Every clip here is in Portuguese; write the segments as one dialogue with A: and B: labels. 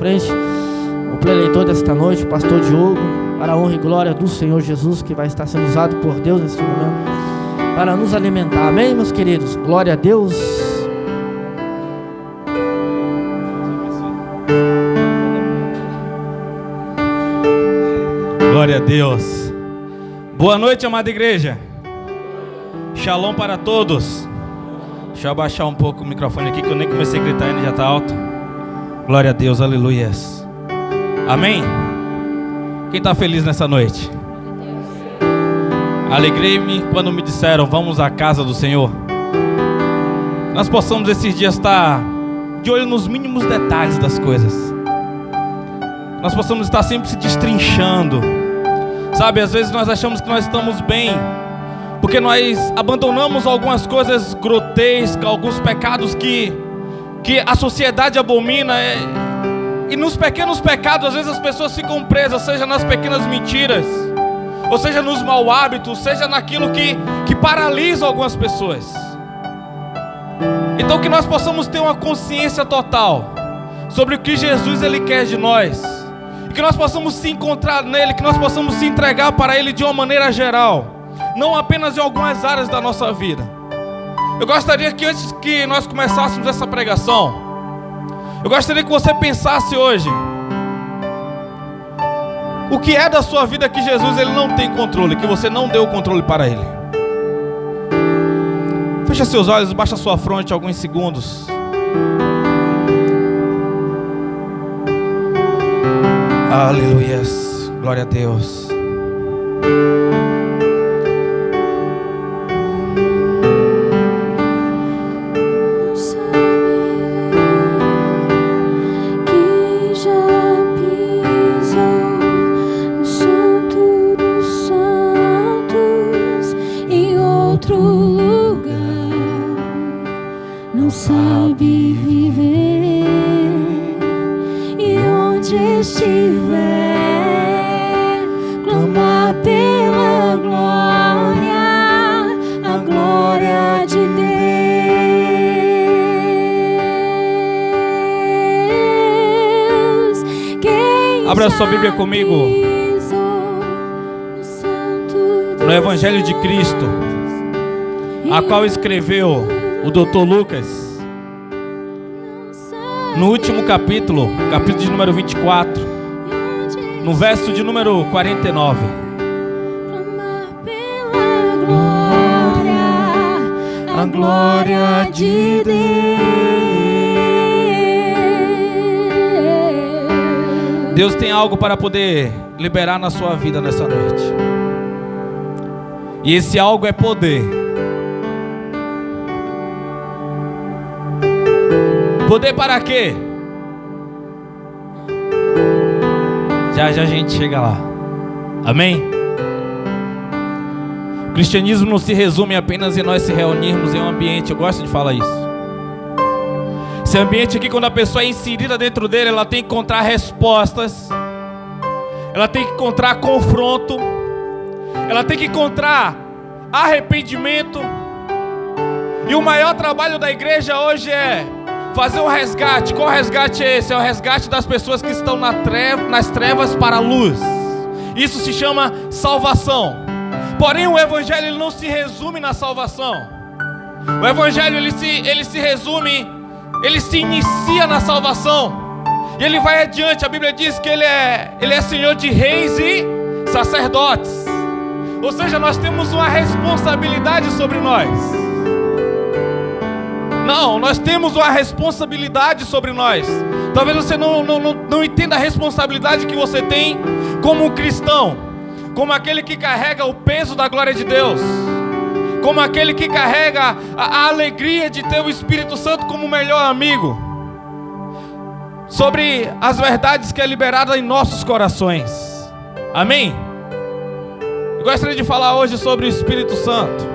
A: frente o preleitor desta noite, o pastor Diogo, para a honra e glória do Senhor Jesus, que vai estar sendo usado por Deus neste momento, para nos alimentar. Amém, meus queridos? Glória a Deus.
B: Glória a Deus. Boa noite, amada igreja. Shalom para todos. Deixa eu abaixar um pouco o microfone aqui, que eu nem comecei a gritar ainda, já está alto. Glória a Deus, aleluias. Amém? Quem está feliz nessa noite? Alegrei-me quando me disseram, vamos à casa do Senhor. Nós possamos esses dias estar de olho nos mínimos detalhes das coisas. Nós possamos estar sempre se destrinchando. Sabe, às vezes nós achamos que nós estamos bem, porque nós abandonamos algumas coisas grotescas, alguns pecados que a sociedade abomina. E nos pequenos pecados, às vezes as pessoas ficam presas, seja nas pequenas mentiras, ou seja nos mau hábitos, seja naquilo que paralisa algumas pessoas. Então que nós possamos ter uma consciência total sobre o que Jesus ele quer de nós, e que nós possamos se encontrar nele, que nós possamos se entregar para ele de uma maneira geral, não apenas em algumas áreas da nossa vida. Eu gostaria que antes que nós começássemos essa pregação, eu gostaria que você pensasse hoje o que é da sua vida que Jesus ele não tem controle, que você não deu o controle para ele. Fecha seus olhos, baixa sua fronte alguns segundos. Aleluias, glória a Deus.
C: Sabe viver, e onde estiver, clamar pela glória, a glória de Deus. Quem
B: abra sua Bíblia comigo no Evangelho de Cristo, a qual escreveu o Dr. Lucas, no último capítulo de número 24, no verso de número 49.
C: A glória de Deus.
B: Deus tem algo para poder liberar na sua vida nessa noite. E esse algo é poder. Poder para quê? Já a gente chega lá. Amém? O cristianismo não se resume apenas em nós se reunirmos em um ambiente. Eu gosto de falar isso. Esse ambiente aqui, quando a pessoa é inserida dentro dele, ela tem que encontrar respostas, ela tem que encontrar confronto, ela tem que encontrar arrependimento. E o maior trabalho da igreja hoje é fazer um resgate. Qual resgate é esse? É o resgate das pessoas que estão nas trevas para a luz. Isso se chama salvação. Porém o Evangelho ele não se resume na salvação. O Evangelho ele se resume, ele se inicia na salvação, e ele vai adiante. A Bíblia diz que ele é Senhor de reis e sacerdotes. Ou seja, nós temos uma responsabilidade sobre nós. Não, nós temos uma responsabilidade sobre nós. Talvez você não entenda a responsabilidade que você tem como um cristão, como aquele que carrega o peso da glória de Deus, como aquele que carrega a alegria de ter o Espírito Santo como melhor amigo, sobre as verdades que é liberada em nossos corações. Amém? Eu gostaria de falar hoje sobre o Espírito Santo.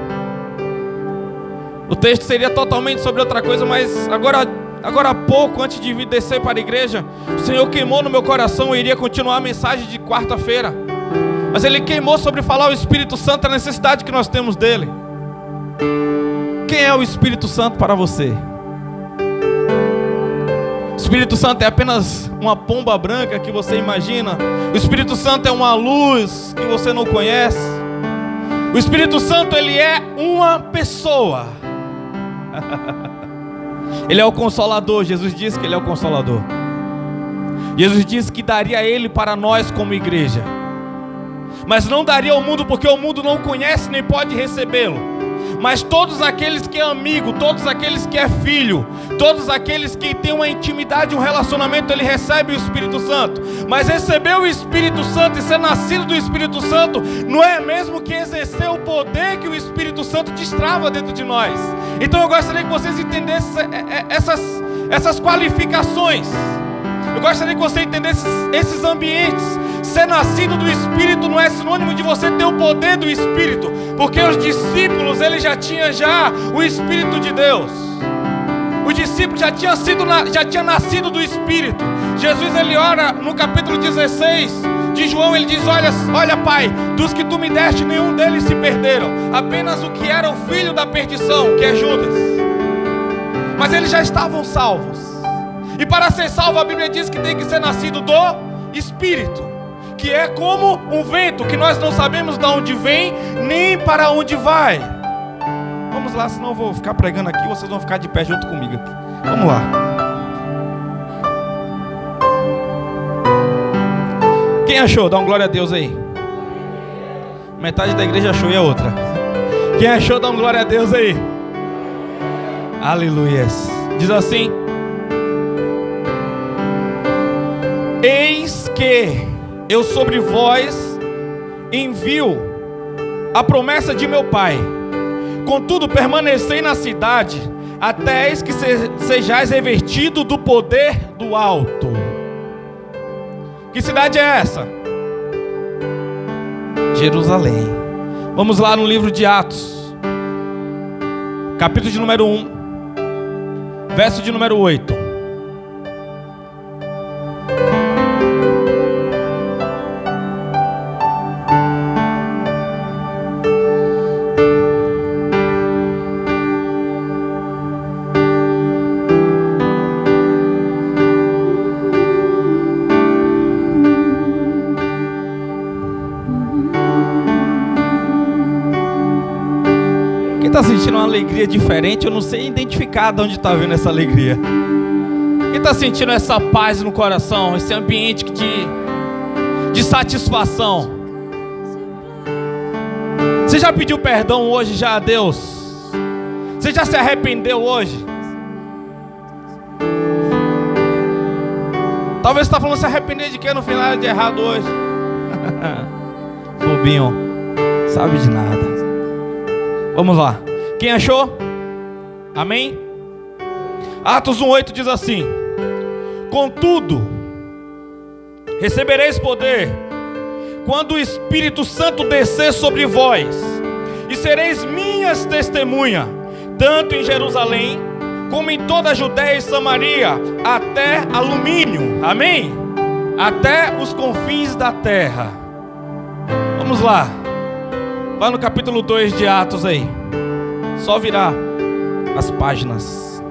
B: O texto seria totalmente sobre outra coisa, mas agora há pouco, antes de vir descer para a igreja, o Senhor queimou no meu coração. Eu iria continuar a mensagem de quarta-feira, mas Ele queimou sobre falar o Espírito Santo, a necessidade que nós temos dele. Quem é o Espírito Santo para você? Espírito Santo é apenas uma pomba branca que você imagina. O Espírito Santo é uma luz que você não conhece. O Espírito Santo, ele é uma pessoa. Ele é o Consolador. Jesus disse que ele é o Consolador. Jesus disse que daria ele para nós como igreja, mas não daria ao mundo, porque o mundo não conhece nem pode recebê-lo. Mas todos aqueles que é amigo, todos aqueles que é filho, todos aqueles que tem uma intimidade, um relacionamento, ele recebe o Espírito Santo. Mas receber o Espírito Santo e ser nascido do Espírito Santo não é mesmo que exercer o poder que o Espírito Santo destrava dentro de nós. Então eu gostaria que vocês entendessem essas qualificações. Eu gostaria que você entendesse esses ambientes. Ser nascido do Espírito não é sinônimo de você ter o poder do Espírito, porque os discípulos, eles já tinham o Espírito de Deus. Os discípulos já tinham nascido do Espírito. Jesus, ele ora no capítulo 16 de João, ele diz: olha Pai, dos que tu me deste, nenhum deles se perderam, apenas o que era o filho da perdição, que é Judas. Mas eles já estavam salvos. E para ser salvo, a Bíblia diz que tem que ser nascido do Espírito, que é como um vento, que nós não sabemos de onde vem, nem para onde vai. Vamos lá, senão eu vou ficar pregando aqui, vocês vão ficar de pé junto comigo aqui. Vamos lá. Quem achou? Dá uma glória a Deus aí. Metade da igreja achou e a outra. Quem achou? Dá uma glória a Deus aí. Aleluias. Diz assim: eis que eu sobre vós envio a promessa de meu Pai. Contudo, permanecei na cidade, até que sejais revestido do poder do alto. Que cidade é essa? Jerusalém. Vamos lá no livro de Atos, capítulo de número 1, verso de número 8. Está sentindo uma alegria diferente? Eu não sei identificar de onde está vindo essa alegria. Quem está sentindo essa paz no coração, esse ambiente de satisfação? Você já pediu perdão hoje já a Deus? Você já se arrependeu hoje? Talvez você está falando se arrepender de quê no final de errado hoje? Bobinho, sabe de nada. Vamos lá. Quem achou? Amém? Atos 1:8 diz assim: contudo, recebereis poder quando o Espírito Santo descer sobre vós, e sereis minhas testemunhas, tanto em Jerusalém, como em toda a Judéia e Samaria, até Alumínio. Amém? Até os confins da terra. Vamos lá. Vai no capítulo 2 de Atos aí. Só virar as páginas.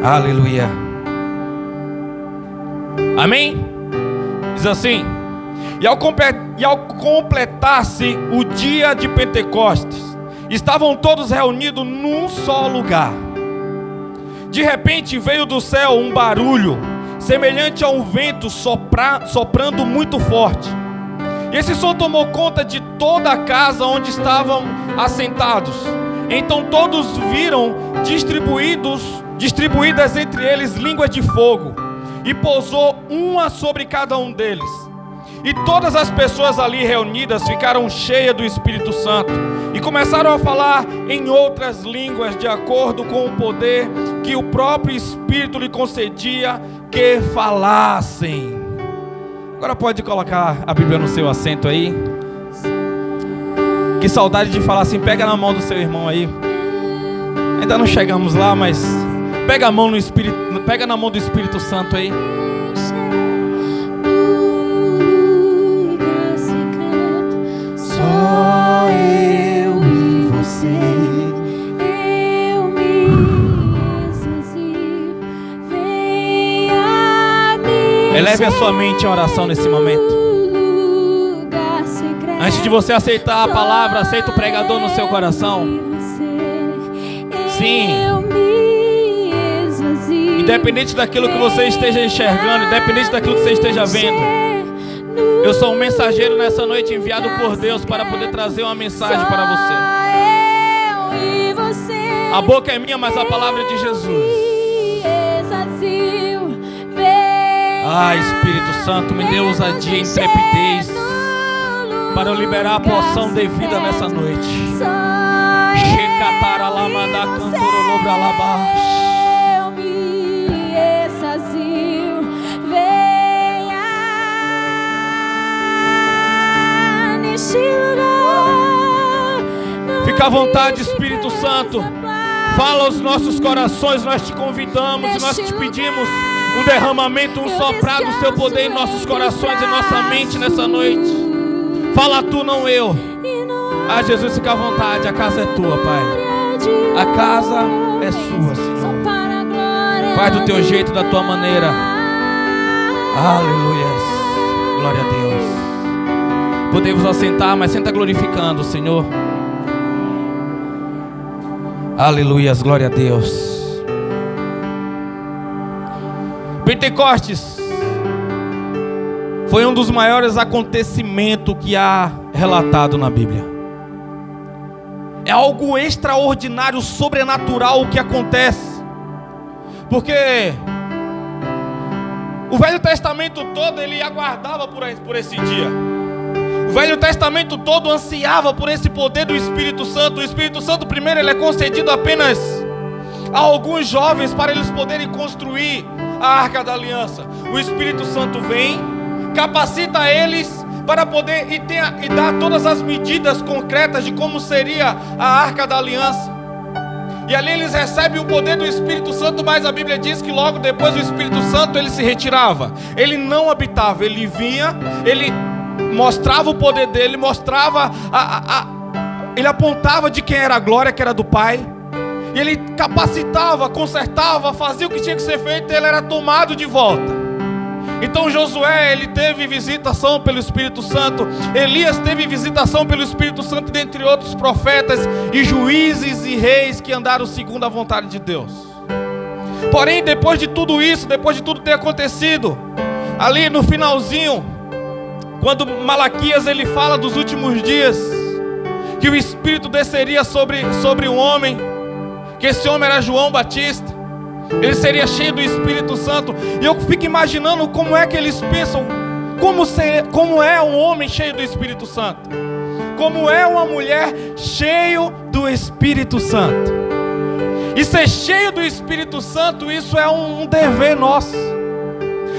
B: Aleluia. Amém? Diz assim: e ao completar-se o dia de Pentecostes, estavam todos reunidos num só lugar. De repente veio do céu um barulho, semelhante a um vento soprando muito forte. E esse som tomou conta de toda a casa onde estavam assentados. Então todos viram distribuídas entre eles línguas de fogo, e pousou uma sobre cada um deles. E todas as pessoas ali reunidas ficaram cheias do Espírito Santo, e começaram a falar em outras línguas, de acordo com o poder que o próprio Espírito lhe concedia que falassem. Agora pode colocar a Bíblia no seu assento aí. Que saudade de falar assim: pega na mão do seu irmão aí. Ainda não chegamos lá, mas pega a mão no Espírito, pega na mão do Espírito Santo aí.
C: Só eu e você. Eu me
B: Eleve a sua mente em oração nesse momento. Antes de você aceitar a palavra, aceita o pregador no seu coração. Sim. Independente daquilo que você esteja enxergando, independente daquilo que você esteja vendo, eu sou um mensageiro nessa noite enviado por Deus para poder trazer uma mensagem para você. A boca é minha, mas a palavra é de Jesus. Ah, Espírito Santo, me dê ousadia e intrepidez para eu liberar a porção devida nessa noite.
C: Eu me exazio, venha neste lugar.
B: Fica à vontade, Espírito Santo. Fala aos nossos corações, nós te convidamos e nós te pedimos um derramamento, um soprar do seu poder em nossos corações e nossa mente nessa noite. Fala tu, não eu. Ah, Jesus, fica à vontade, a casa é tua, Pai. A casa é sua, Senhor. Faz do teu jeito, da tua maneira. Aleluia. Glória a Deus. Podemos assentar, mas senta glorificando o Senhor. Aleluias, glória a Deus. Pentecostes foi um dos maiores acontecimentos que há relatado na Bíblia. É algo extraordinário, sobrenatural o que acontece. Porque o Velho Testamento todo ele aguardava por esse dia. O Velho Testamento todo ansiava por esse poder do Espírito Santo. O Espírito Santo primeiro ele é concedido apenas a alguns jovens para eles poderem construir a Arca da Aliança. O Espírito Santo vem, capacita eles para poder e dar todas as medidas concretas de como seria a Arca da Aliança. E ali eles recebem o poder do Espírito Santo, mas a Bíblia diz que logo depois o Espírito Santo ele se retirava. Ele não habitava, ele vinha, ele mostrava o poder dele, mostrava ele apontava de quem era a glória, que era do Pai. E ele capacitava, consertava, fazia o que tinha que ser feito, e ele era tomado de volta. Então Josué, ele teve visitação pelo Espírito Santo. Elias teve visitação pelo Espírito Santo, dentre outros profetas e juízes e reis que andaram segundo a vontade de Deus. Porém, depois de tudo isso, depois de tudo ter acontecido, ali no finalzinho, quando Malaquias ele fala dos últimos dias, que o Espírito desceria sobre um homem, que esse homem era João Batista, ele seria cheio do Espírito Santo. E eu fico imaginando como é que eles pensam, como é um homem cheio do Espírito Santo, como é uma mulher cheio do Espírito Santo. E ser cheio do Espírito Santo, isso é um dever nosso.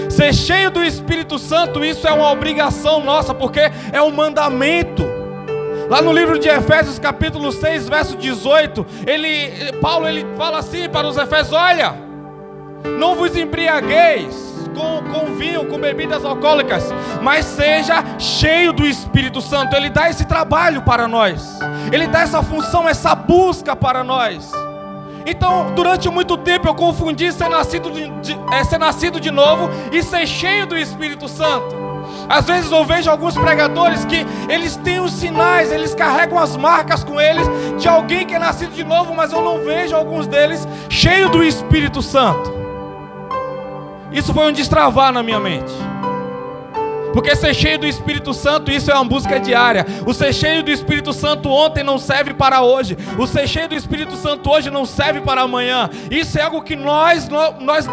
B: Ser cheio do Espírito Santo, isso é uma obrigação nossa, porque é um mandamento. Lá no livro de Efésios capítulo 6, verso 18, Paulo fala assim para os Efésios: olha, não vos embriagueis com vinho, com bebidas alcoólicas, mas seja cheio do Espírito Santo. Ele dá esse trabalho para nós, ele dá essa função, essa busca para nós. Então, durante muito tempo eu confundi ser nascido de novo e ser cheio do Espírito Santo. Às vezes eu vejo alguns pregadores que eles têm os sinais, eles carregam as marcas com eles de alguém que é nascido de novo, mas eu não vejo alguns deles cheio do Espírito Santo. Isso foi um destravar na minha mente. Porque ser cheio do Espírito Santo, isso é uma busca diária. O ser cheio do Espírito Santo ontem não serve para hoje. O ser cheio do Espírito Santo hoje não serve para amanhã. Isso é algo que nós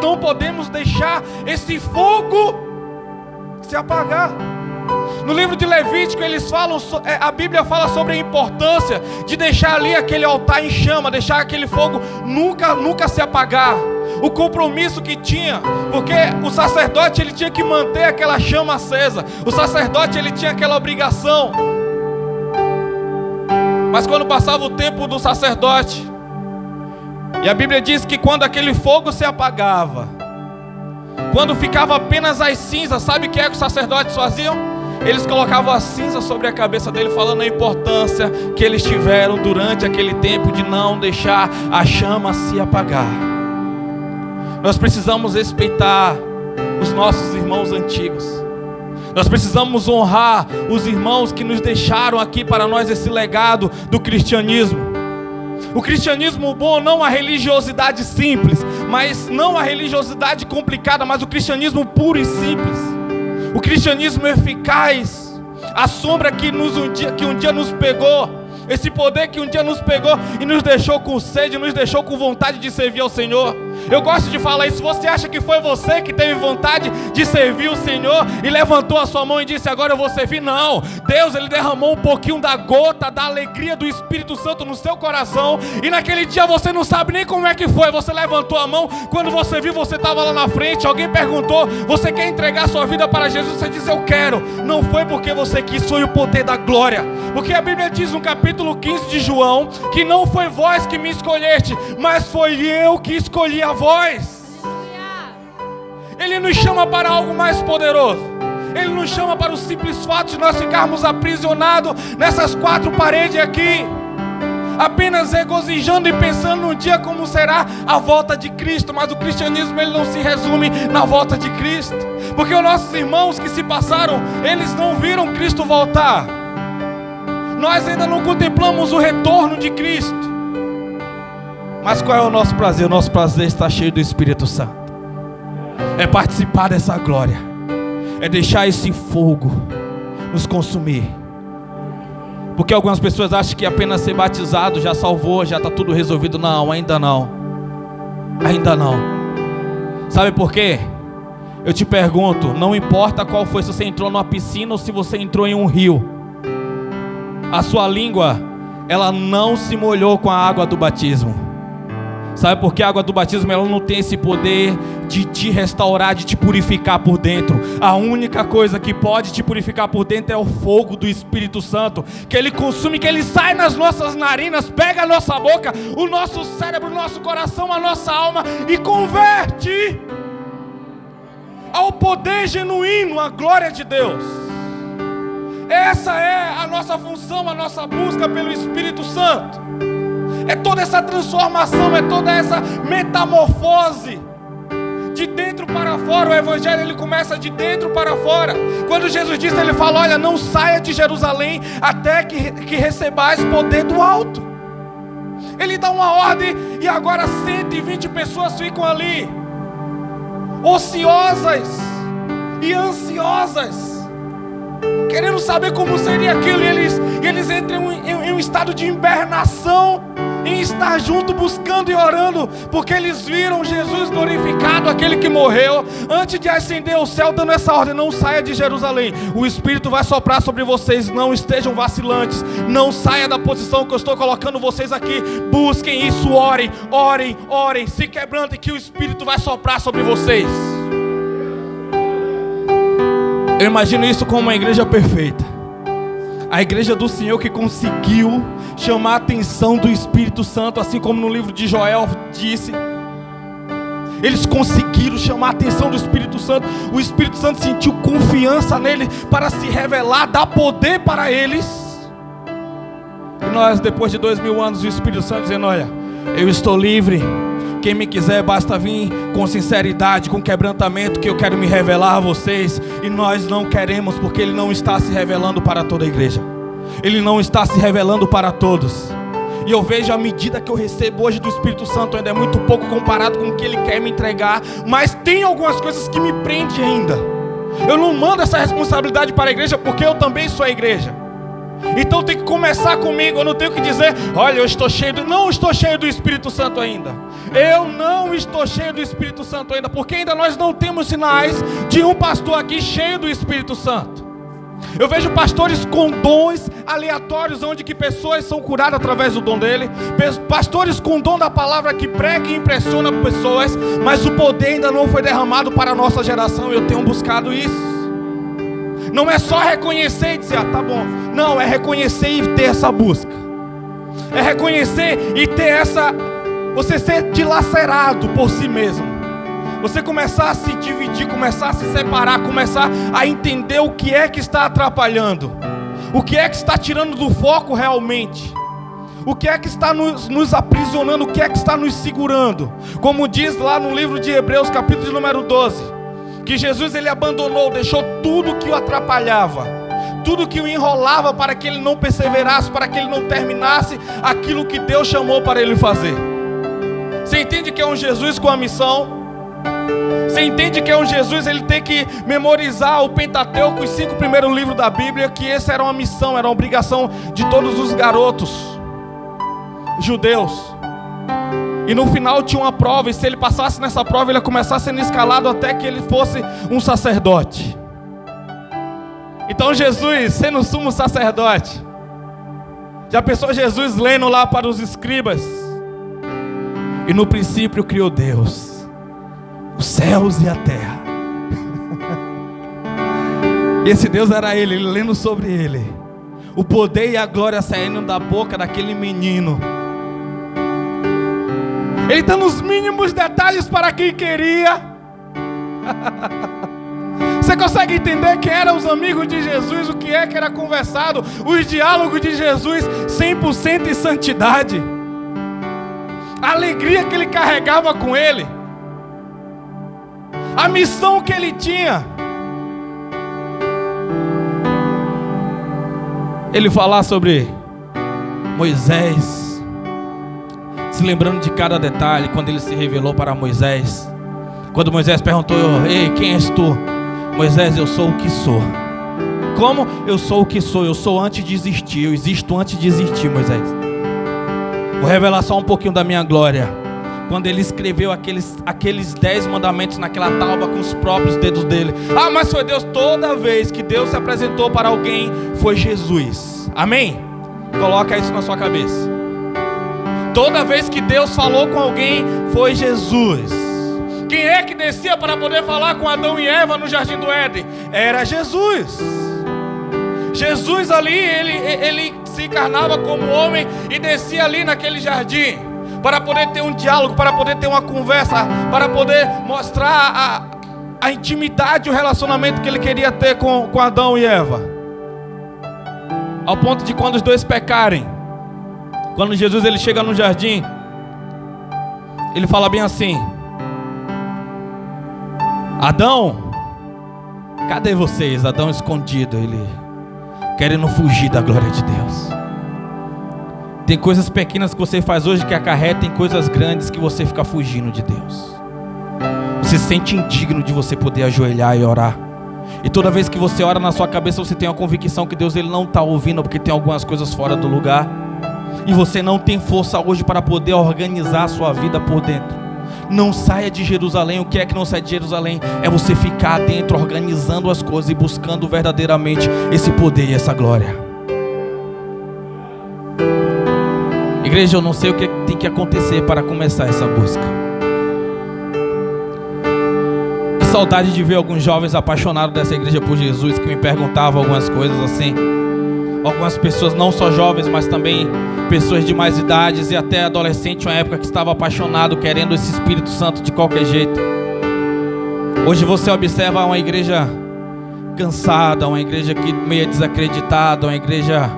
B: não podemos deixar esse fogo se apagar. No livro de Levítico eles falam, a Bíblia fala sobre a importância de deixar ali aquele altar em chama, deixar aquele fogo nunca se apagar. O compromisso que tinha, porque o sacerdote ele tinha que manter aquela chama acesa. O sacerdote ele tinha aquela obrigação. Mas quando passava o tempo do sacerdote, e a Bíblia diz que quando aquele fogo se apagava, quando ficava apenas as cinzas, sabe o que é que os sacerdotes faziam? Eles colocavam a cinza sobre a cabeça dele, falando a importância que eles tiveram durante aquele tempo de não deixar a chama se apagar. Nós precisamos respeitar os nossos irmãos antigos. Nós precisamos honrar os irmãos que nos deixaram aqui para nós esse legado do cristianismo. O cristianismo bom, não a religiosidade simples, mas não a religiosidade complicada, mas o cristianismo puro e simples. O cristianismo eficaz, a sombra que um dia nos pegou, esse poder que um dia nos pegou e nos deixou com sede, nos deixou com vontade de servir ao Senhor. Eu gosto de falar isso. Você acha que foi você que teve vontade de servir o Senhor e levantou a sua mão e disse: agora eu vou servir? Não. Deus, Ele derramou um pouquinho da gota da alegria do Espírito Santo no seu coração, e naquele dia você não sabe nem como é que foi. Você levantou a mão, quando você viu, você estava lá na frente. Alguém perguntou: você quer entregar sua vida para Jesus? Você disse: eu quero. Não foi porque você quis, foi o poder da glória. Porque a Bíblia diz no capítulo 15 de João que não foi vós que me escolheste, mas foi eu que escolhi a vós. Ele nos chama para algo mais poderoso. Ele nos chama para o simples fato de nós ficarmos aprisionados nessas quatro paredes aqui, apenas regozijando e pensando no dia como será a volta de Cristo. Mas o cristianismo, ele não se resume na volta de Cristo, porque os nossos irmãos que se passaram, eles não viram Cristo voltar. Nós ainda não contemplamos o retorno de Cristo. Mas qual é o nosso prazer? O nosso prazer está cheio do Espírito Santo. É participar dessa glória. É deixar esse fogo nos consumir. Porque algumas pessoas acham que apenas ser batizado já salvou, já está tudo resolvido. Não, ainda não. Ainda não. Sabe por quê? Eu te pergunto, não importa qual foi, se você entrou numa piscina ou se você entrou em um rio, a sua língua, ela não se molhou com a água do batismo. Sabe por que a água do batismo, ela não tem esse poder de te restaurar, de te purificar por dentro? A única coisa que pode te purificar por dentro é o fogo do Espírito Santo, que Ele consome, que Ele sai nas nossas narinas, pega a nossa boca, o nosso cérebro, o nosso coração, a nossa alma e converte ao poder genuíno, à glória de Deus. Essa é a nossa função, a nossa busca pelo Espírito Santo. É toda essa transformação, é toda essa metamorfose de dentro para fora. O Evangelho, ele começa de dentro para fora. Quando Jesus disse, Ele fala: olha, não saia de Jerusalém até que recebais poder do alto. Ele dá uma ordem e agora 120 pessoas ficam ali, ociosas e ansiosas, querendo saber como seria aquilo. E eles entram em um estado de hibernação, em estar junto, buscando e orando, porque eles viram Jesus glorificado, aquele que morreu, antes de ascender ao céu, dando essa ordem: não saia de Jerusalém, o Espírito vai soprar sobre vocês, não estejam vacilantes, não saia da posição que eu estou colocando vocês aqui, busquem isso, orem, orem, orem, se quebrantem, que o Espírito vai soprar sobre vocês. Eu imagino isso como uma igreja perfeita, a igreja do Senhor que conseguiu chamar a atenção do Espírito Santo, assim como no livro de Joel disse. Eles conseguiram chamar a atenção do Espírito Santo. O Espírito Santo sentiu confiança nele para se revelar, dar poder para eles. E nós, depois de 2000 anos, o Espírito Santo dizendo: olha, eu estou livre, quem me quiser basta vir com sinceridade, com quebrantamento, que eu quero me revelar a vocês. E nós não queremos, porque Ele não está se revelando para toda a igreja, Ele não está se revelando para todos. E eu vejo a medida que eu recebo hoje do Espírito Santo, ainda é muito pouco comparado com o que Ele quer me entregar, mas tem algumas coisas que me prendem ainda. Eu não mando essa responsabilidade para a igreja, porque eu também sou a igreja. Então tem que começar comigo. Eu não tenho que dizer: olha, eu estou cheio não estou cheio do Espírito Santo ainda. Eu não estou cheio do Espírito Santo ainda, porque ainda nós não temos sinais de um pastor aqui cheio do Espírito Santo. Eu vejo pastores com dons aleatórios, onde que pessoas são curadas através do dom dele, pastores com dom da palavra que prega e impressiona pessoas, mas o poder ainda não foi derramado para a nossa geração. Eu tenho buscado isso. Não é só reconhecer e dizer: ah, tá bom. Não, é reconhecer e ter essa busca. É reconhecer e ter essa... você ser dilacerado por si mesmo. Você começar a se dividir, começar a se separar, começar a entender o que é que está atrapalhando, o que é que está tirando do foco realmente, o que é que está nos aprisionando, o que é que está nos segurando. Como diz lá no livro de Hebreus, capítulo de número 12, que Jesus ele abandonou, deixou tudo que o atrapalhava, tudo que o enrolava para que ele não perseverasse, para que ele não terminasse aquilo que Deus chamou para ele fazer. Você entende que é um Jesus com a missão? Você entende que é um Jesus, ele tem que memorizar o Pentateuco, os 5 primeiros livros da Bíblia, que essa era uma missão, era uma obrigação de todos os garotos judeus. E no final tinha uma prova, e se ele passasse nessa prova, ele ia começar sendo escalado até que ele fosse um sacerdote. Então Jesus, sendo sumo sacerdote, já pensou Jesus lendo lá para os escribas? E no princípio criou Deus os céus e a terra. E esse Deus era ele lendo sobre ele, o poder e a glória saindo da boca daquele menino. Ele está nos mínimos detalhes para quem queria. Você consegue entender quem eram os amigos de Jesus, o que era conversado, os diálogos de Jesus 100% em santidade, a alegria que ele carregava com ele, a missão que ele tinha. Ele falar sobre Moisés, se lembrando de cada detalhe, quando ele se revelou para Moisés. Quando Moisés perguntou: ei, quem és tu? Moisés, eu sou o que sou. Como? Eu sou o que sou, eu sou antes de existir, eu existo antes de existir, Moisés. Vou revelar só um pouquinho da minha glória. Quando ele escreveu aqueles 10 mandamentos naquela tábua com os próprios dedos dele. Ah, mas foi Deus. Toda vez que Deus se apresentou para alguém, foi Jesus. Amém? Coloca isso na sua cabeça. Toda vez que Deus falou com alguém, foi Jesus. Quem é que descia para poder falar com Adão e Eva no Jardim do Éden? Era Jesus. Jesus ali, ele se encarnava como homem e descia ali naquele jardim para poder ter um diálogo, para poder ter uma conversa, para poder mostrar a intimidade, o relacionamento que ele queria ter com Adão e Eva. Ao ponto de quando os dois pecarem, quando Jesus ele chega no jardim, ele fala bem assim: Adão, cadê vocês? Adão escondido, ele querendo fugir da glória de Deus. Tem coisas pequenas que você faz hoje que acarretam coisas grandes que você fica fugindo de Deus. Você se sente indigno de você poder ajoelhar e orar. E toda vez que você ora, na sua cabeça você tem a convicção que Deus ele não está ouvindo, porque tem algumas coisas fora do lugar. E você não tem força hoje para poder organizar a sua vida por dentro. Não saia de Jerusalém. O que é que não sai de Jerusalém? É você ficar dentro, organizando as coisas e buscando verdadeiramente esse poder e essa glória. Igreja, eu não sei o que tem que acontecer para começar essa busca. Que saudade de ver alguns jovens apaixonados dessa igreja por Jesus, que me perguntavam algumas coisas assim. Algumas pessoas, não só jovens, mas também pessoas de mais idades e até adolescente, uma época que estava apaixonado, querendo esse Espírito Santo de qualquer jeito. Hoje você observa uma igreja cansada, uma igreja que meio desacreditada, uma igreja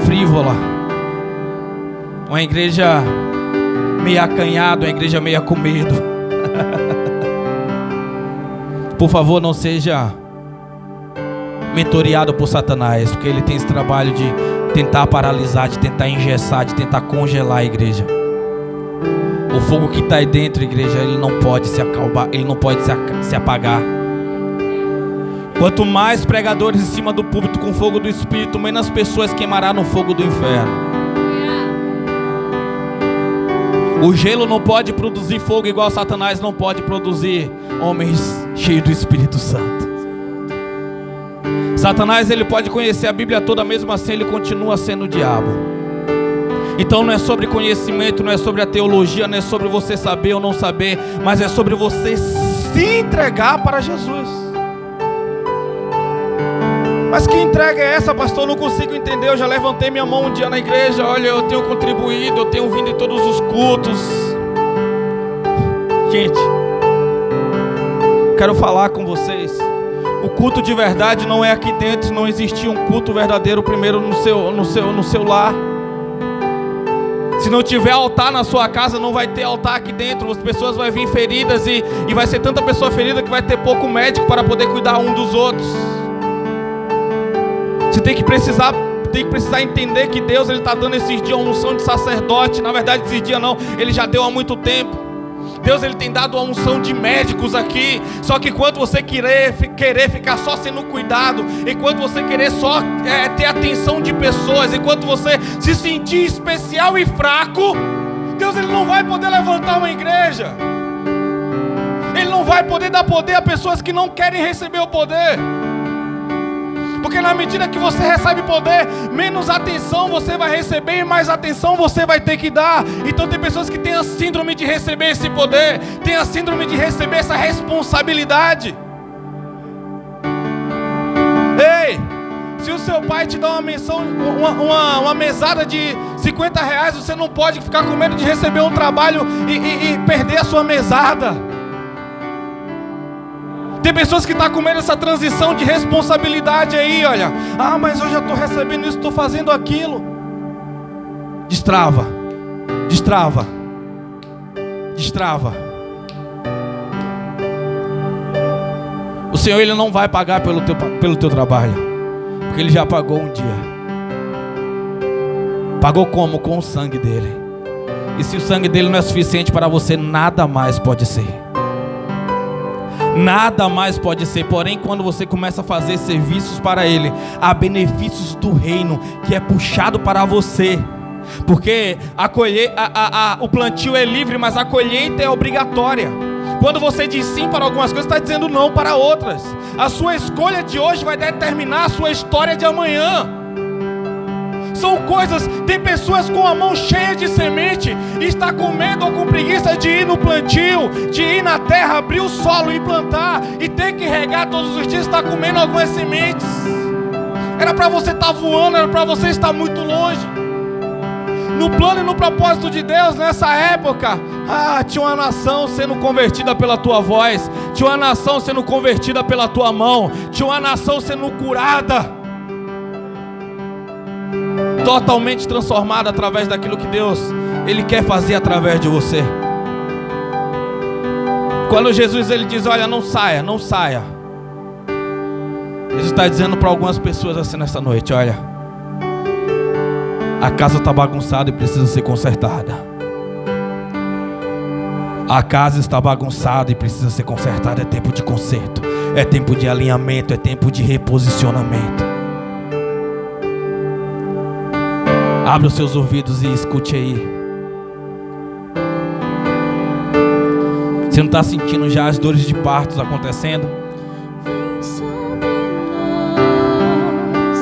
B: frívola, uma igreja meio acanhada, uma igreja meio com medo. Por favor, não seja mentoreado por Satanás, porque ele tem esse trabalho de tentar paralisar, de tentar engessar, de tentar congelar a igreja. O fogo que está aí dentro, igreja, ele não pode se acalmar, ele não pode se apagar. Quanto mais pregadores em cima do púlpito com fogo do Espírito, menos pessoas queimará no fogo do inferno. O gelo não pode produzir fogo igual Satanás não pode produzir homens cheios do Espírito Santo. Satanás ele pode conhecer a Bíblia toda, mesmo assim ele continua sendo o diabo. Então não é sobre conhecimento, não é sobre a teologia, não é sobre você saber ou não saber, mas é sobre você se entregar para Jesus. Mas que entrega é essa, pastor? Eu não consigo entender. Eu já levantei minha mão um dia na igreja. Olha, eu tenho contribuído, eu tenho vindo em todos os cultos. Gente, quero falar com vocês. O culto de verdade não é aqui dentro. Não existia um culto verdadeiro primeiro no seu lar. Se não tiver altar na sua casa, não vai ter altar aqui dentro. As pessoas vão vir feridas e vai ser tanta pessoa ferida que vai ter pouco médico para poder cuidar um dos outros. Você tem que precisar entender que Deus está dando esses dias uma unção de sacerdote. Na verdade, esses dias não, Ele já deu há muito tempo. Deus, Ele tem dado uma unção de médicos aqui. Só que enquanto você querer ficar só sendo cuidado, enquanto você querer só ter atenção de pessoas, enquanto você se sentir especial e fraco, Deus, Ele não vai poder levantar uma igreja. Ele não vai poder dar poder a pessoas que não querem receber o poder. Porque na medida que você recebe poder, menos atenção você vai receber e mais atenção você vai ter que dar. Então tem pessoas que têm a síndrome de receber esse poder, têm a síndrome de receber essa responsabilidade. Ei, se o seu pai te dá uma mesada de R$50, você não pode ficar com medo de receber um trabalho e perder a sua mesada. Tem pessoas que estão com medo dessa transição de responsabilidade aí, olha. Ah, mas eu já estou recebendo isso, estou fazendo aquilo. Destrava. O Senhor, Ele não vai pagar pelo teu trabalho, porque Ele já pagou um dia. Pagou como? Com o sangue dEle. E se o sangue dEle não é suficiente para você, nada mais pode ser. Nada mais pode ser. Porém, quando você começa a fazer serviços para Ele, há benefícios do reino que é puxado para você. Porque o plantio é livre, mas a colheita é obrigatória. Quando você diz sim para algumas coisas, está dizendo não para outras. A sua escolha de hoje vai determinar a sua história de amanhã. São coisas, tem pessoas com a mão cheia de semente e está com medo ou com preguiça de ir no plantio, de ir na terra, abrir o solo e plantar e ter que regar todos os dias, está comendo algumas sementes. Era para você estar voando, era para você estar muito longe. No plano e no propósito de Deus, nessa época, tinha uma nação sendo convertida pela tua voz, tinha uma nação sendo convertida pela tua mão, tinha uma nação sendo curada, totalmente transformada através daquilo que Deus, Ele quer fazer através de você. Quando Jesus, Ele diz, olha, não saia. Jesus está dizendo para algumas pessoas assim nessa noite, olha, a casa está bagunçada e precisa ser consertada. A casa está bagunçada e precisa ser consertada. É tempo de conserto, é tempo de alinhamento, é tempo de reposicionamento. Abra os seus ouvidos e escute aí. Você não está sentindo já as dores de partos acontecendo?
C: Vem sobre nós,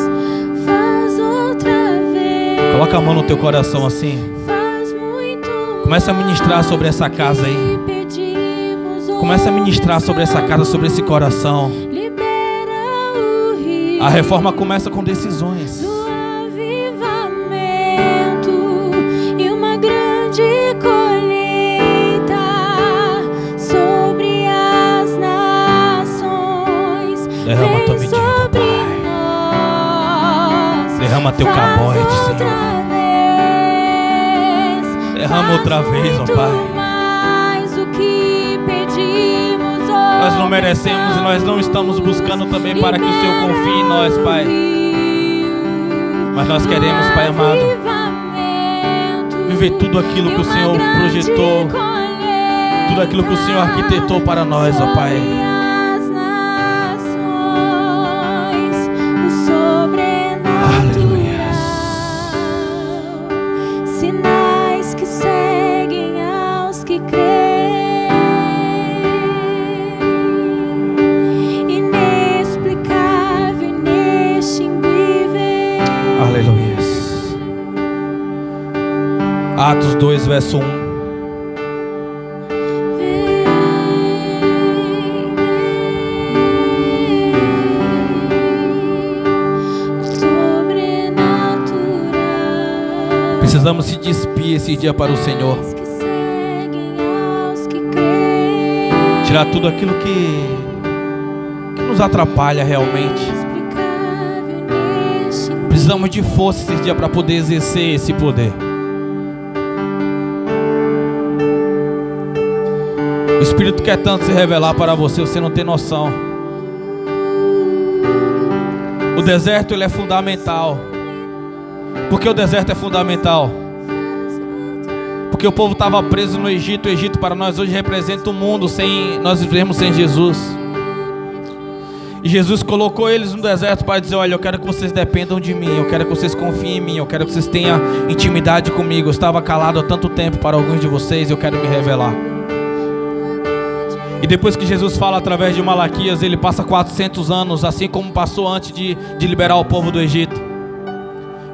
C: faz outra vez.
B: Coloca a mão no teu coração assim.
C: Faz muito
B: Começa a ministrar sobre essa casa aí.
C: pedimos.
B: Começa a ministrar sobre essa casa, sobre esse coração.
C: Libera o rio.
B: A reforma começa com decisões. Derrama tua medida, Pai. Derrama teu cabote, Senhor. Derrama outra vez, ó Pai. Nós não merecemos e nós não estamos buscando também para que o Senhor confie em nós, Pai. Mas nós queremos, Pai amado, viver tudo aquilo que o Senhor projetou, tudo aquilo que o Senhor arquitetou para nós, ó Pai. Atos 2, verso 1. Precisamos se despir esse dia para o Senhor. Tirar tudo aquilo que nos atrapalha realmente. Precisamos de força esse dia para poder exercer esse poder. O Espírito quer tanto se revelar para você, você não tem noção. O deserto, ele é fundamental. Por que o deserto é fundamental? Porque o povo estava preso no Egito. O Egito para nós hoje representa o mundo, sem nós vivemos sem Jesus. E Jesus colocou eles no deserto para dizer: olha, eu quero que vocês dependam de mim, eu quero que vocês confiem em mim, eu quero que vocês tenham intimidade comigo. Eu estava calado há tanto tempo para alguns de vocês, eu quero me revelar. E depois que Jesus fala através de Malaquias, ele passa 400 anos, assim como passou antes de liberar o povo do Egito.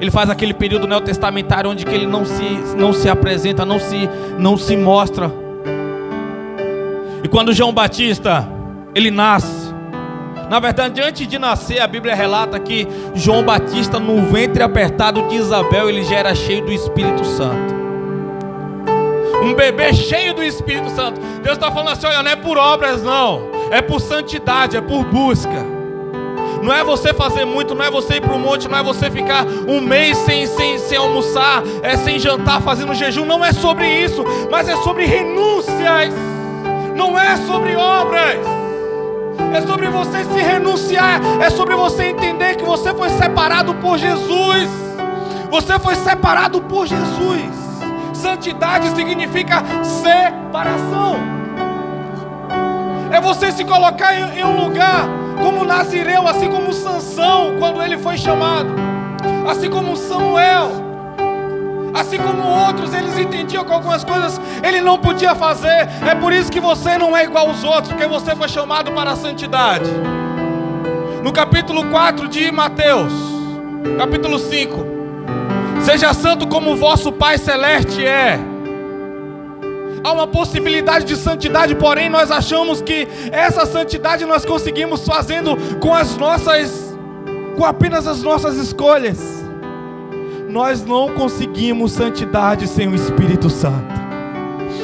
B: Ele faz aquele período neotestamentário onde que ele não se apresenta, não se mostra. E quando João Batista, ele nasce, na verdade, antes de nascer, a Bíblia relata que João Batista, no ventre apertado de Isabel, ele já era cheio do Espírito Santo. Um bebê cheio do Espírito Santo. Deus está falando assim: olha, não é por obras não, é por santidade, é por busca. Não é você fazer muito, não é você ir para o monte, não é você ficar um mês sem almoçar, sem jantar, fazendo jejum. Não é sobre isso, mas é sobre renúncias. Não é sobre obras. É sobre você se renunciar. É sobre você entender que você foi separado por Jesus. Você foi separado por Jesus. Santidade significa separação. É você se colocar em um lugar como Nazireu, assim como Sansão, quando ele foi chamado, assim como Samuel, assim como outros. Eles entendiam que algumas coisas ele não podia fazer. É por isso que você não é igual aos outros, porque você foi chamado para a santidade. No capítulo 4 de Mateus, capítulo 5: seja santo como o vosso Pai Celeste é. Há uma possibilidade de santidade, porém nós achamos que essa santidade nós conseguimos fazendo com apenas as nossas escolhas. Nós não conseguimos santidade sem o Espírito Santo.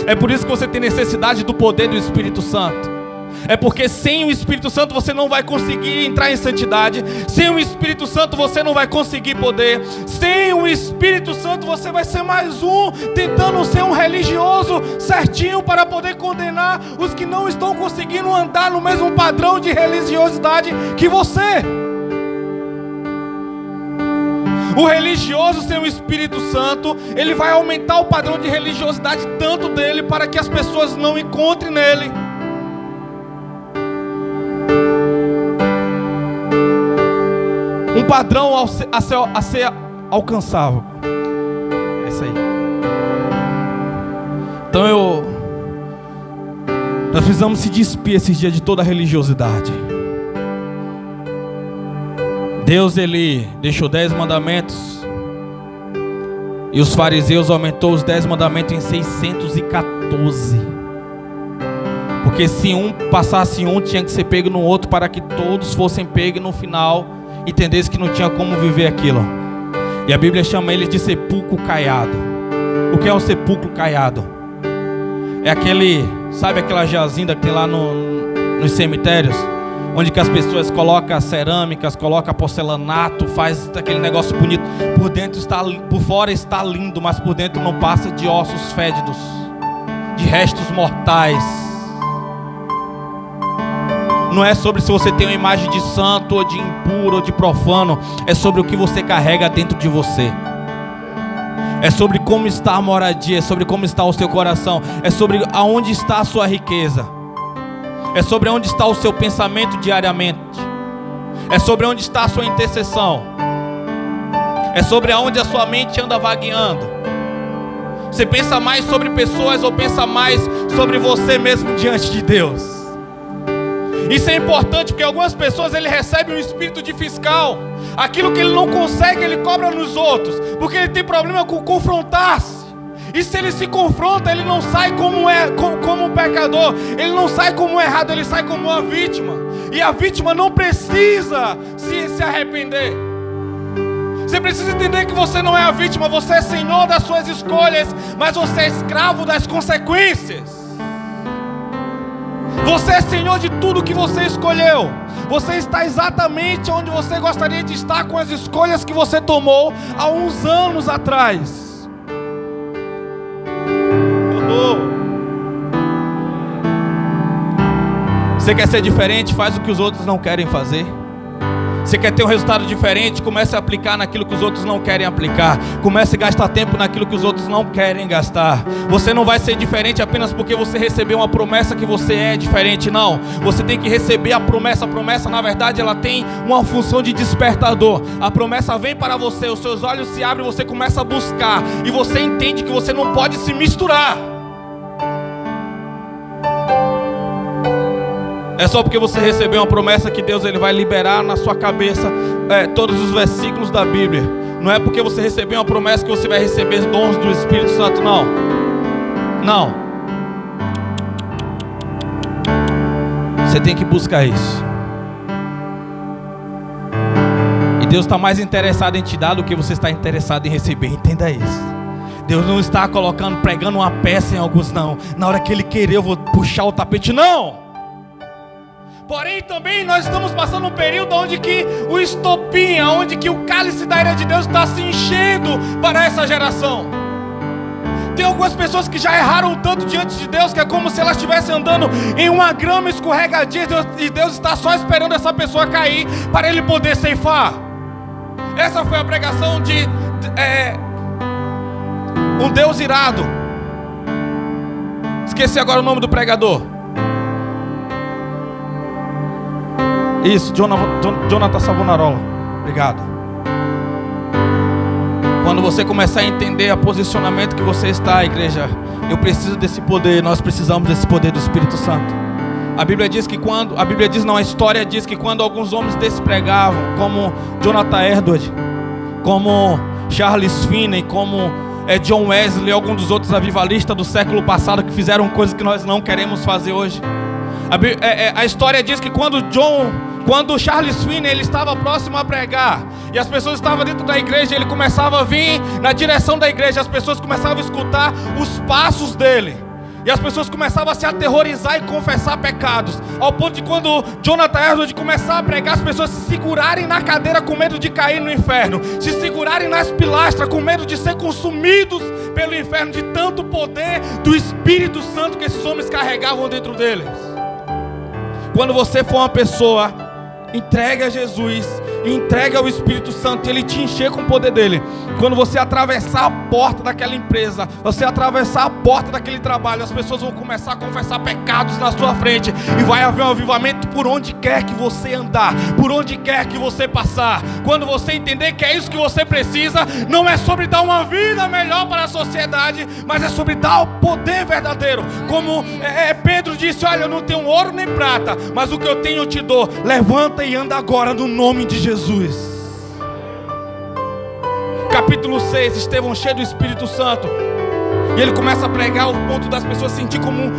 B: É por isso que você tem necessidade do poder do Espírito Santo. É porque sem o Espírito Santo você não vai conseguir entrar em santidade. Sem o Espírito Santo você não vai conseguir poder. Sem o Espírito Santo você vai ser mais um, tentando ser um religioso certinho para poder condenar os que não estão conseguindo andar no mesmo padrão de religiosidade que você. O religioso sem o Espírito Santo, ele vai aumentar o padrão de religiosidade tanto dele, para que as pessoas não encontrem nele um padrão a ser alcançável. É isso aí. Então nós precisamos se despir esses dias de toda a religiosidade. Deus, ele deixou 10 mandamentos, e os fariseus aumentou os 10 mandamentos em 614. Porque se um passasse um, tinha que ser pego no outro, para que todos fossem pegos no final entendesse que não tinha como viver aquilo. E a Bíblia chama eles de sepulcro caiado. O que é um sepulcro caiado? É aquele, sabe aquela jazinda que tem lá nos cemitérios, onde que as pessoas colocam cerâmicas, colocam porcelanato, faz aquele negócio bonito. Por fora está lindo, mas por dentro não passa de ossos fédidos, de restos mortais. Não é sobre se você tem uma imagem de santo, ou de impuro, ou de profano. É sobre o que você carrega dentro de você. É sobre como está a moradia, é sobre como está o seu coração, é sobre aonde está a sua riqueza, é sobre onde está o seu pensamento diariamente, é sobre onde está a sua intercessão, é sobre aonde a sua mente anda vagueando. Você pensa mais sobre pessoas ou pensa mais sobre você mesmo diante de Deus? Isso é importante, porque algumas pessoas ele recebem um espírito de fiscal. Aquilo que ele não consegue, ele cobra nos outros, porque ele tem problema com confrontar-se. E se ele se confronta, ele não sai como um pecador, ele não sai como um errado, ele sai como uma vítima. E a vítima não precisa se arrepender. Você precisa entender que você não é a vítima, você é senhor das suas escolhas, mas você é escravo das consequências. Você é senhor de tudo que você escolheu. Você está exatamente onde você gostaria de estar com as escolhas que você tomou há uns anos atrás. Você quer ser diferente? Faz o que os outros não querem fazer. Você quer ter um resultado diferente? Comece a aplicar naquilo que os outros não querem aplicar. Comece a gastar tempo naquilo que os outros não querem gastar. Você não vai ser diferente apenas porque você recebeu uma promessa que você é diferente. Não, você tem que receber a promessa. A promessa, na verdade, ela tem uma função de despertador. A promessa vem para você, os seus olhos se abrem, você começa a buscar. E você entende que você não pode se misturar. É só porque você recebeu uma promessa que Deus ele vai liberar na sua cabeça todos os versículos da Bíblia. Não é porque você recebeu uma promessa que você vai receber os dons do Espírito Santo, não. Não. Você tem que buscar isso. E Deus está mais interessado em te dar do que você está interessado em receber. Entenda isso. Deus não está pregando uma peça em alguns, não. Na hora que Ele querer eu vou puxar o tapete, não. Porém também nós estamos passando um período onde que o estopim, onde que o cálice da ira de Deus está se enchendo para essa geração. Tem algumas pessoas que já erraram tanto diante de Deus que é como se elas estivessem andando em uma grama escorregadia e Deus está só esperando essa pessoa cair para Ele poder ceifar. Essa foi a pregação de um Deus irado. Esqueci agora o nome do pregador. Isso, Jonathan Savonarola. Obrigado. Quando você começar a entender o posicionamento que você está, igreja, eu preciso desse poder, nós precisamos desse poder do Espírito Santo. A Bíblia diz que a história diz que quando alguns homens despregavam, como Jonathan Edwards, como Charles Finney, como John Wesley, alguns dos outros avivalistas do século passado que fizeram coisas que nós não queremos fazer hoje. A história diz que quando Charles Finney ele estava próximo a pregar e as pessoas estavam dentro da igreja, ele começava a vir na direção da igreja, as pessoas começavam a escutar os passos dele e as pessoas começavam a se aterrorizar e confessar pecados, ao ponto de quando Jonathan Edwards começar a pregar, as pessoas se segurarem na cadeira com medo de cair no inferno, se segurarem nas pilastras com medo de ser consumidos pelo inferno, de tanto poder do Espírito Santo que esses homens carregavam dentro deles. Quando você for uma pessoa, entregue a Jesus, entregue ao Espírito Santo, Ele te encher com o poder dele. Quando você atravessar a porta daquela empresa, você atravessar a porta daquele trabalho, as pessoas vão começar a confessar pecados na sua frente e vai haver um avivamento por onde quer que você andar, por onde quer que você passar. Quando você entender que é isso que você precisa, não é sobre dar uma vida melhor para a sociedade, mas é sobre dar o poder verdadeiro. Como Pedro disse: olha, eu não tenho ouro nem prata, mas o que eu tenho eu te dou. Levanta e anda agora no nome de Jesus. Capítulo 6, Estevão cheio do Espírito Santo, e ele começa a pregar ao ponto das pessoas sentir como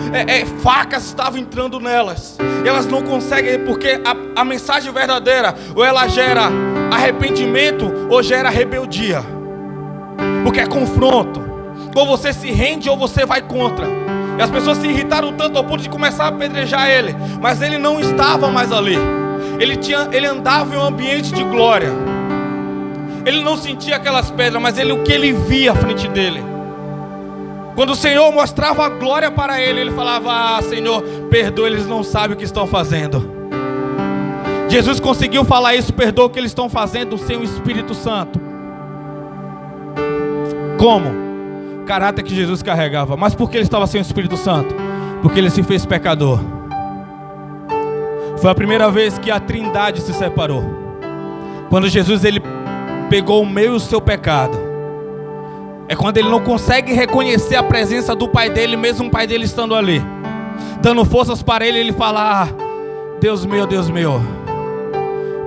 B: facas estavam entrando nelas. E elas não conseguem, porque a mensagem verdadeira, ou ela gera arrependimento, ou gera rebeldia. Porque é confronto. Ou você se rende, ou você vai contra. E as pessoas se irritaram tanto ao ponto de começar a apedrejar ele. Mas ele não estava mais ali. Ele andava em um ambiente de glória. Ele não sentia aquelas pedras, mas o que ele via à frente dele. Quando o Senhor mostrava a glória para ele, ele falava: Senhor, perdoa, eles não sabem o que estão fazendo. Jesus conseguiu falar isso: perdoa o que eles estão fazendo sem o Espírito Santo. Como? O caráter que Jesus carregava. Mas por que ele estava sem o Espírito Santo? Porque ele se fez pecador. Foi a primeira vez que a Trindade se separou. Quando Jesus ele pegou o meu e o seu pecado. É quando ele não consegue reconhecer a presença do Pai dele, mesmo o Pai dele estando ali, dando forças para ele. Ele fala: Deus meu,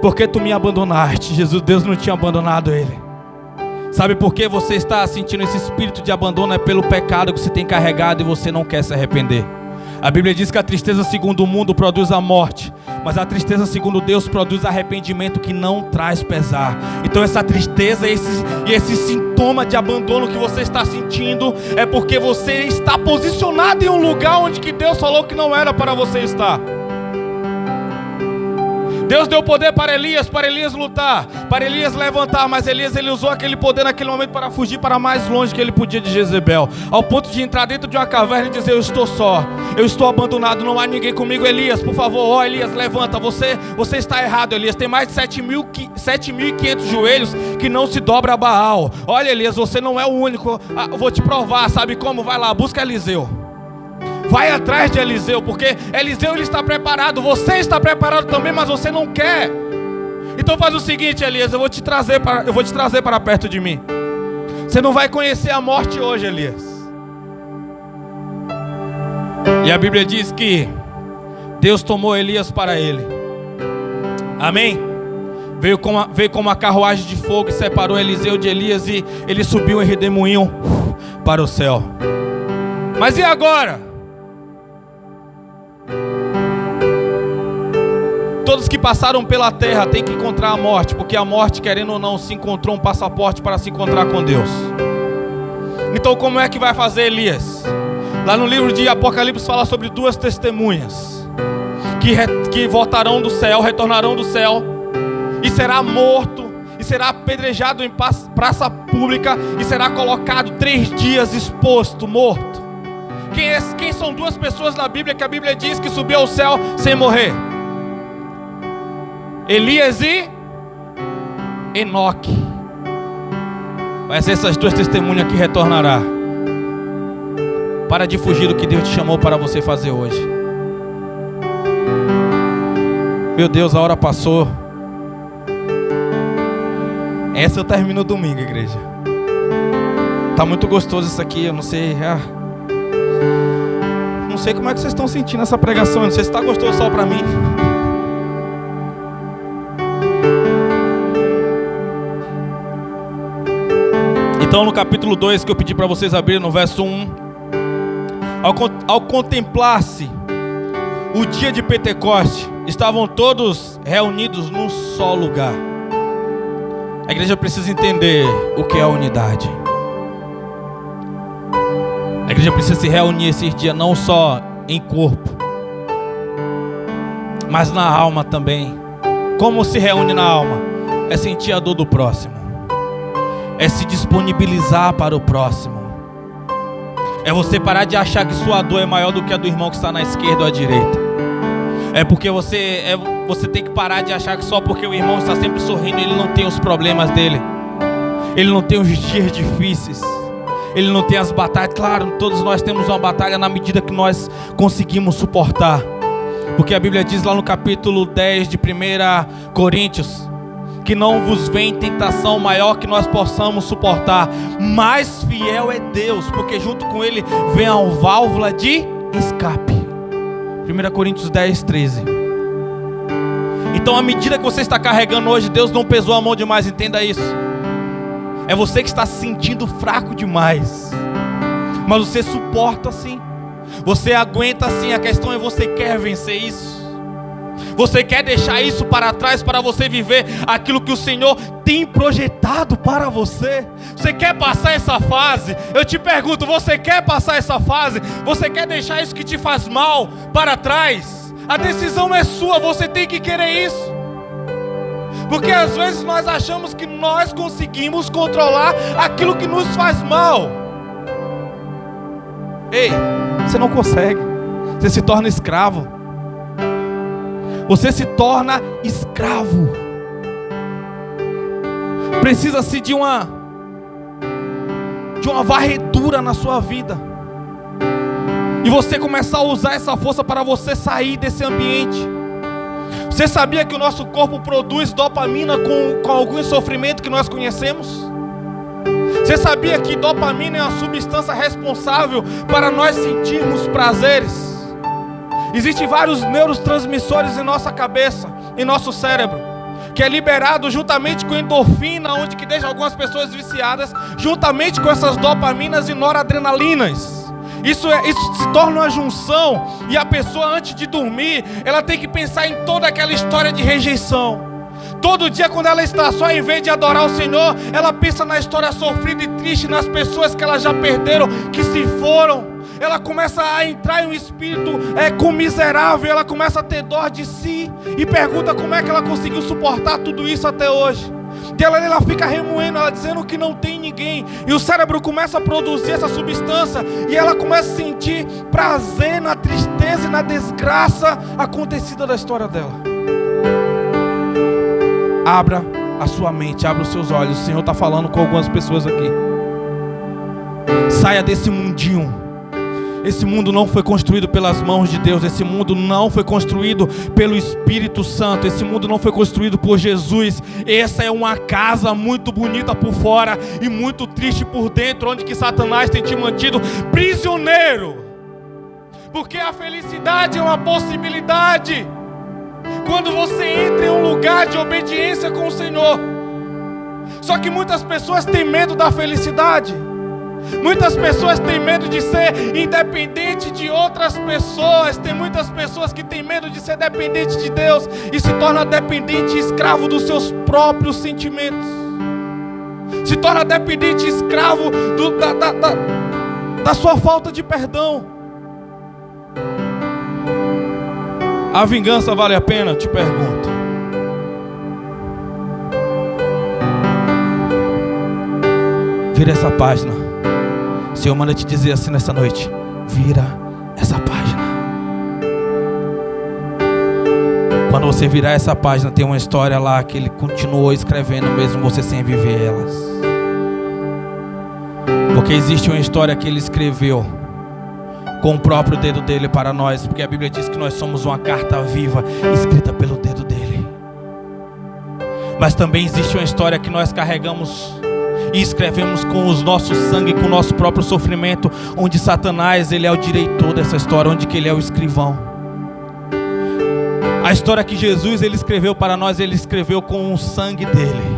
B: por que tu me abandonaste? Deus não tinha abandonado ele. Sabe por que você está sentindo esse espírito de abandono? É pelo pecado que você tem carregado e você não quer se arrepender. A Bíblia diz que a tristeza segundo o mundo produz a morte, mas a tristeza segundo Deus produz arrependimento que não traz pesar. Então essa tristeza e esse sintoma de abandono que você está sentindo é porque você está posicionado em um lugar onde que Deus falou que não era para você estar. Deus deu poder para Elias lutar, para Elias levantar, mas Elias ele usou aquele poder naquele momento para fugir para mais longe que ele podia de Jezebel, ao ponto de entrar dentro de uma caverna e dizer: eu estou só, eu estou abandonado, não há ninguém comigo. Elias, por favor, Elias, levanta, você está errado, Elias, tem mais de 7.500 joelhos que não se dobra a Baal. Olha, Elias, você não é o único, eu vou te provar, sabe como? Vai lá, busca Eliseu. Vai atrás de Eliseu, porque Eliseu ele está preparado, você está preparado também, mas você não quer. Então faz o seguinte, Elias, eu vou te trazer para perto de mim. Você não vai conhecer a morte hoje, Elias. E a Bíblia diz que Deus tomou Elias para ele. Amém? Veio com uma carruagem de fogo e separou Eliseu de Elias, e ele subiu em redemoinho para o céu. Mas e agora? Todos que passaram pela terra têm que encontrar a morte, porque a morte, querendo ou não, se encontrou um passaporte para se encontrar com Deus. Então como é que vai fazer Elias? Lá no livro de Apocalipse fala sobre 2 testemunhas que voltarão do céu, retornarão do céu, e será morto, e será apedrejado em praça pública, e será colocado 3 dias exposto, morto. Quem são 2 pessoas na Bíblia que a Bíblia diz que subiu ao céu sem morrer? Elias e Enoque. Vai ser essas 2 testemunhas que retornará. Para de fugir do que Deus te chamou para você fazer hoje. Meu Deus, a hora passou. Essa eu termino domingo, igreja. Tá muito gostoso isso aqui, eu não sei. Não sei como é que vocês estão sentindo essa pregação. Eu não sei se está gostoso só para mim. Então no capítulo 2 que eu pedi para vocês abrirem, no verso 1, ao contemplar-se o dia de Pentecoste, estavam todos reunidos num só lugar. A igreja precisa entender o que é a unidade. A igreja precisa se reunir esses dias não só em corpo, mas na alma também. Como se reúne na alma? É sentir a dor do próximo, é se disponibilizar para o próximo, é você parar de achar que sua dor é maior do que a do irmão que está na esquerda ou à direita. É porque você tem que parar de achar que só porque o irmão está sempre sorrindo, ele não tem os problemas dele, ele não tem os dias difíceis, ele não tem as batalhas. Claro, todos nós temos uma batalha na medida que nós conseguimos suportar, porque a Bíblia diz lá no capítulo 10 de 1 Coríntios que não vos vem tentação maior que nós possamos suportar, mais fiel é Deus, porque junto com Ele vem a válvula de escape. 1 Coríntios 10, 13. Então, à medida que você está carregando hoje, Deus não pesou a mão demais, entenda isso. É você que está se sentindo fraco demais, mas você suporta sim, você aguenta sim. A questão é: você quer vencer isso? Você quer deixar isso para trás para você viver aquilo que o Senhor tem projetado para você? Você quer passar essa fase? Eu te pergunto, você quer passar essa fase? Você quer deixar isso que te faz mal para trás? A decisão é sua, você tem que querer isso. Porque às vezes nós achamos que nós conseguimos controlar aquilo que nos faz mal. Ei, você não consegue. Você se torna escravo. Você se torna escravo. Precisa-se de uma varredura na sua vida, e você começar a usar essa força para você sair desse ambiente. Você sabia que o nosso corpo produz dopamina com algum sofrimento que nós conhecemos? Você sabia que dopamina é uma substância responsável para nós sentirmos prazeres? Existem vários neurotransmissores em nossa cabeça, em nosso cérebro, que é liberado juntamente com endorfina, onde que deixa algumas pessoas viciadas, juntamente com essas dopaminas e noradrenalinas. Isso se torna uma junção, e a pessoa, antes de dormir, ela tem que pensar em toda aquela história de rejeição. Todo dia, quando ela está só, em vez de adorar o Senhor, ela pensa na história sofrida e triste, nas pessoas que ela já perderam, que se foram. ela começa a entrar em um espírito comiserável, ela começa a ter dó de si e pergunta como é que ela conseguiu suportar tudo isso até hoje. Que ela fica remoendo, ela dizendo que não tem ninguém, e o cérebro começa a produzir essa substância, e ela começa a sentir prazer na tristeza e na desgraça acontecida da história dela. Abra a sua mente, abra os seus olhos. O Senhor está falando com algumas pessoas aqui. Saia desse mundinho. Esse mundo não foi construído pelas mãos de Deus. Esse mundo não foi construído pelo Espírito Santo. Esse mundo não foi construído por Jesus. Essa é uma casa muito bonita por fora e muito triste por dentro, onde que Satanás tem te mantido prisioneiro. Porque a felicidade é uma possibilidade quando você entra em um lugar de obediência com o Senhor. Só que muitas pessoas têm medo da felicidade. Muitas pessoas têm medo de ser independente de outras pessoas. Tem muitas pessoas que têm medo de ser dependente de Deus e se torna dependente e escravo dos seus próprios sentimentos. Se torna dependente e escravo da sua falta de perdão. A vingança vale a pena? Te pergunto. Vira essa página. O Senhor manda te dizer assim nessa noite: vira essa página. Quando você virar essa página, tem uma história lá que Ele continuou escrevendo, mesmo você sem viver elas. Porque existe uma história que Ele escreveu com o próprio dedo dele para nós. Porque a Bíblia diz que nós somos uma carta viva, escrita pelo dedo dele. Mas também existe uma história que nós carregamos e escrevemos com o nosso sangue, com o nosso próprio sofrimento, onde Satanás, ele é o diretor dessa história, onde que ele é o escrivão. A história que Jesus, ele escreveu para nós, ele escreveu com o sangue dele.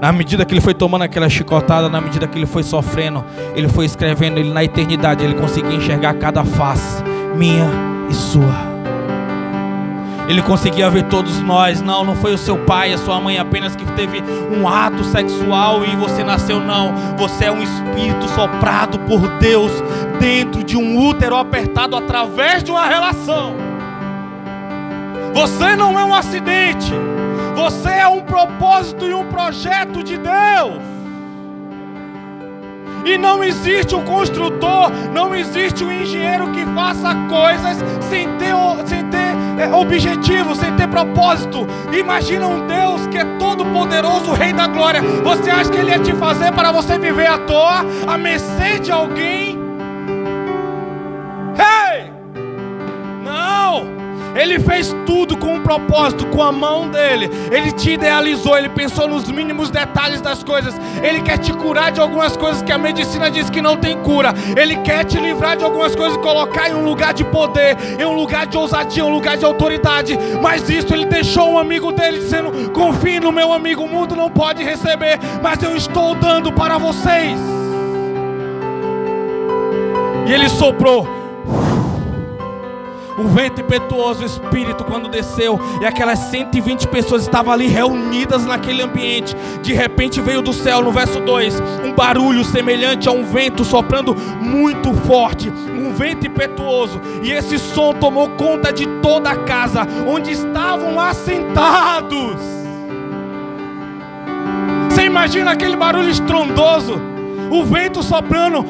B: Na medida que ele foi tomando aquela chicotada, na medida que ele foi sofrendo, ele foi escrevendo, ele na eternidade, ele conseguia enxergar cada face, minha e sua. Ele conseguia ver todos nós. Não foi o seu pai, a sua mãe apenas que teve um ato sexual e você nasceu, não. Você é um espírito soprado por Deus dentro de um útero apertado através de uma relação. Você não é um acidente. Você é um propósito e um projeto de Deus. E não existe um construtor, não existe um engenheiro que faça coisas sem ter objetivo, sem ter propósito. Imagina um Deus que é todo poderoso, o Rei da Glória. Você acha que Ele ia te fazer para você viver à toa, à mercê de alguém? Hey! Não! Ele fez tudo com um propósito, com a mão dele. Ele te idealizou, ele pensou nos mínimos detalhes das coisas. Ele quer te curar de algumas coisas que a medicina diz que não tem cura. Ele quer te livrar de algumas coisas e colocar em um lugar de poder, em um lugar de ousadia, um lugar de autoridade. Mas isso ele deixou um amigo dele dizendo: confie no meu amigo, o mundo não pode receber, mas eu estou dando para vocês. E ele soprou. O vento impetuoso, o Espírito, quando desceu, e aquelas 120 pessoas estavam ali reunidas naquele ambiente. De repente veio do céu, no verso 2, um barulho semelhante a um vento soprando muito forte, um vento impetuoso. E esse som tomou conta de toda a casa onde estavam assentados. Você imagina aquele barulho estrondoso, o vento soprando.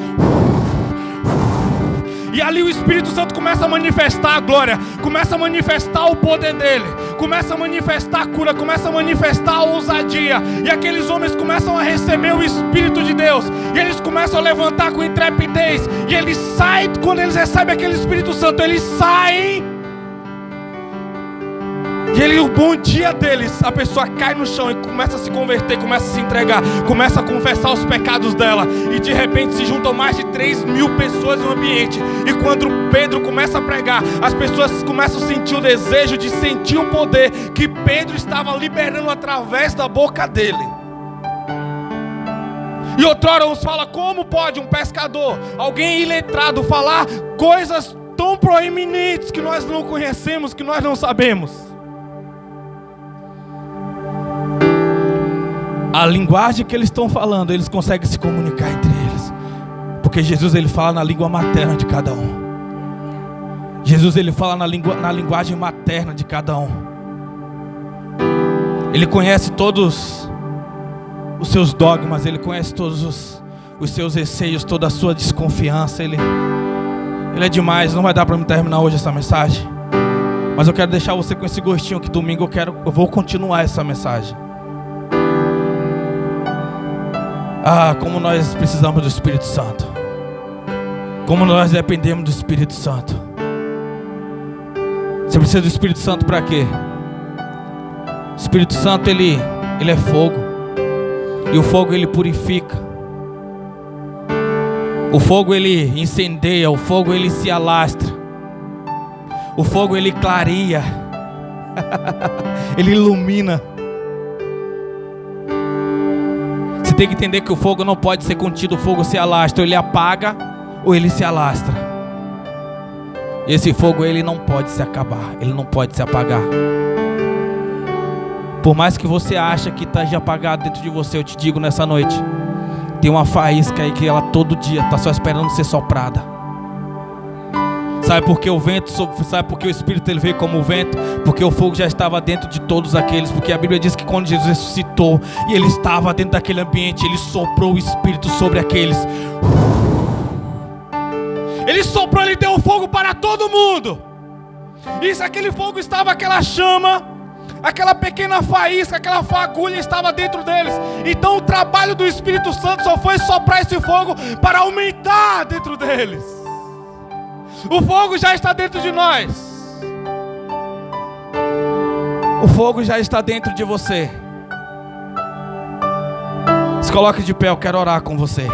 B: E ali o Espírito Santo começa a manifestar a glória, começa a manifestar o poder dele, começa a manifestar a cura, começa a manifestar a ousadia. E aqueles homens começam a receber o Espírito de Deus, e eles começam a levantar com intrepidez. E eles saem, quando eles recebem aquele Espírito Santo, eles saem. E o bom dia deles, a pessoa cai no chão e começa a se converter, começa a se entregar, começa a confessar os pecados dela. E de repente se juntam mais de 3.000 pessoas no ambiente. E quando Pedro começa a pregar, as pessoas começam a sentir o desejo de sentir o poder que Pedro estava liberando através da boca dele. E outrora uns falam: como pode um pescador, alguém iletrado, falar coisas tão proeminentes que nós não conhecemos, que nós não sabemos? A linguagem que eles estão falando, eles conseguem se comunicar entre eles, porque Porque Jesus, ele fala na língua materna de cada um. Jesus, ele fala na linguagem materna de cada um. Ele conhece todos os seus dogmas, ele conhece todos os seus receios, toda a sua desconfiança. Ele é demais. Não vai dar para me terminar hoje essa mensagem, mas eu quero deixar você com esse gostinho que domingo eu vou continuar essa mensagem. Como nós precisamos do Espírito Santo. Como nós dependemos do Espírito Santo. Você precisa do Espírito Santo para quê? O Espírito Santo, ele é fogo. E o fogo, ele purifica. O fogo, ele incendeia. O fogo, ele se alastra. O fogo, ele clareia. Ele ilumina. Você tem que entender que o fogo não pode ser contido. O fogo se alastra. Ou ele apaga, ou ele se alastra. Esse fogo, ele não pode se acabar. Ele não pode se apagar. Por mais que você ache que esteja apagado dentro de você, eu te digo nessa noite, tem uma faísca aí que ela todo dia está só esperando ser soprada. Sabe por que o vento, sabe por que o Espírito ele veio como o vento? Porque o fogo já estava dentro de todos aqueles. Porque a Bíblia diz que quando Jesus ressuscitou e ele estava dentro daquele ambiente, ele soprou o Espírito sobre aqueles. Ele soprou, ele deu o fogo para todo mundo. E se aquele fogo estava, aquela chama, aquela pequena faísca, aquela fagulha estava dentro deles. Então o trabalho do Espírito Santo só foi soprar esse fogo para aumentar dentro deles. O fogo já está dentro de nós. O fogo já está dentro de você. Se coloque de pé, eu quero orar com você.